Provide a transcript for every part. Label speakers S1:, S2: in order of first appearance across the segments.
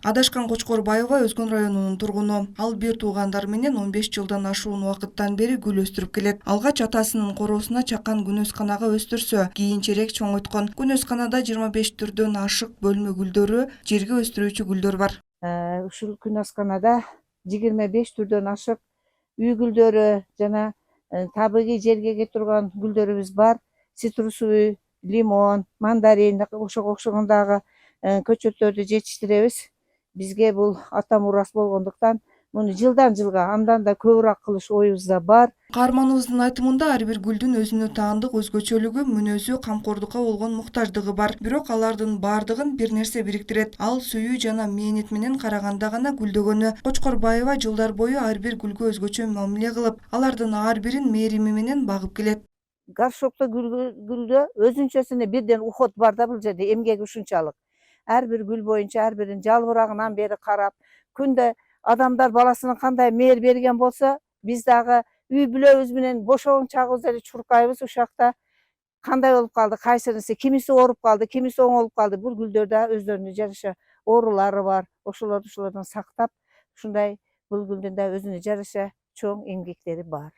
S1: Адашкан Кочкорбаева Өзгөн районунун тургуну. Ал бир туугандар менен 15 жылдан ашуун убакыттан бери гүл өстүрүп келет. Алгач атасынын короосуна чаккан күнөсканага өстүрсө, кийинчерээк чоңойткон. Күнөсканада 25 түрдөн ашык бөлмө гүлдөрү, жерге өстүрүүчү гүлдөр бар.
S2: Ушул күнөсканада 25 түрдөн ашык үй гүлдөрү жана табигый жерге турган гүлдөрүбүз бар. Цитрусовый, лимон, мандарин ошого окшогондагы көчөттөрдү жетиштиребиз. Бизге бул ата мурас болгондуктан муну жылдан жылга андан да көбүрөөк кылыш оюбузда бар.
S1: Каарманыбыздын айтымында ар бир гүлдүн өзүнө таандык өзгөчөлүгү, мүнөзү, камкордукка болгон муктаждыгы бар. Бирок алардын бардыгын бир нерсе бириктирет. Ал сүйүү жана мээнет менен караганда гана гүлдөгөнү. Кочкорбаева жылдар бою ар бир гүлгө өзгөчө мамиле кылып, алардын ар бирин мээрими менен багып келет.
S2: Горшокто гүлдө өзүнчөсүнө бирден уход бар да, бул жерде эмгеги ушунчалык. Ар бир гүл боюнча ар бирин жалбырагынан бери карап, күндө адамдар баласына кандай мээр берген болсо, биз дагы үй бүлөбүз менен бошогон чагыбызда эле чуркайбыз. Ушакта кандай болуп калды, кайсынысы, кимиси ооруп калды, кимиси оңолуп калды. Бул гүлдөрдө өздөрүнө жараша оорулары бар. Ошолордон сактап, ушундай бул гүлдүн да өзүнө жараша чоң эмгектери бар.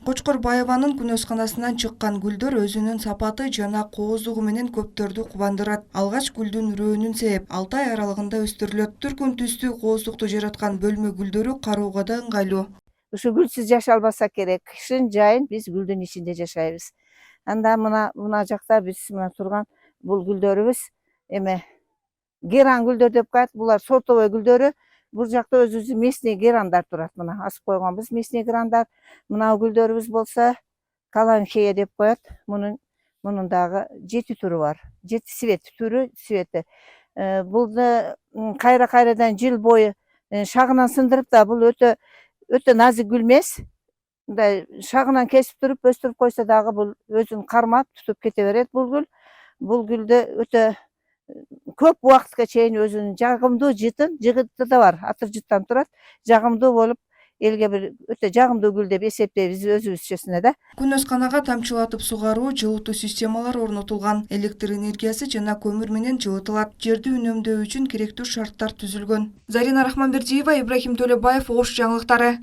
S1: Кочкорбаеванын күнөсканасынан чыккан гүлдөр өзүнүн сапаты жана кооздугу менен көптөрдү кубандырат. Алгач гүлдүн үрөөнүн себеп 6 ай аралыгында өстүрүлөт. Түркүн түстүү кооздукту жараткан бөлмө гүлдөрү кароого да ыңгайлуу.
S2: Ушу гүлсүз жашалбаса керек. Кышын жайын биз гүлдүн ичинде жашайбыз. Анда мына жакта биз мына турган бул гүлдөрүбүз эме геран гүлдөр деп коет. Булар сортовой гүлдөрү. Бул жакта өзүбүздүн местный герандар турат. Мына асып койгонбуз местный герандар. Мына гүлдөрүбүз болсо каланхея деп коет. Мунун дагы 7 түрү бар. 7 свети. Булду кайрадан жыл бою шагынан сындырып да, бул өтө назик гүл эмес. Мындай шагынан кесип туруп өстүрүп койсо дагы бул өзүн кармап тутуп кете берет бул гүл. Бул гүлдө өтө көп убакытка чейин өзүнүн жагымдуу жыгыты да бар. Атыр жыттан турат. Жагымдуу болуп, элге бир өтө жагымдуу гүл деп эсептейбиз өзүбүзчөсүнө да.
S1: Күнөсканага тамчылатып сугаруу, жылытуу системалары орнотулган. Электр энергиясы жана көмүр менен жылытылат. Жерди үнөмдөө үчүн керектүү шарттар түзүлгөн. Зарина Рахманбердиева, Ибрахим Төлөбаев, Ош жаңылыктары.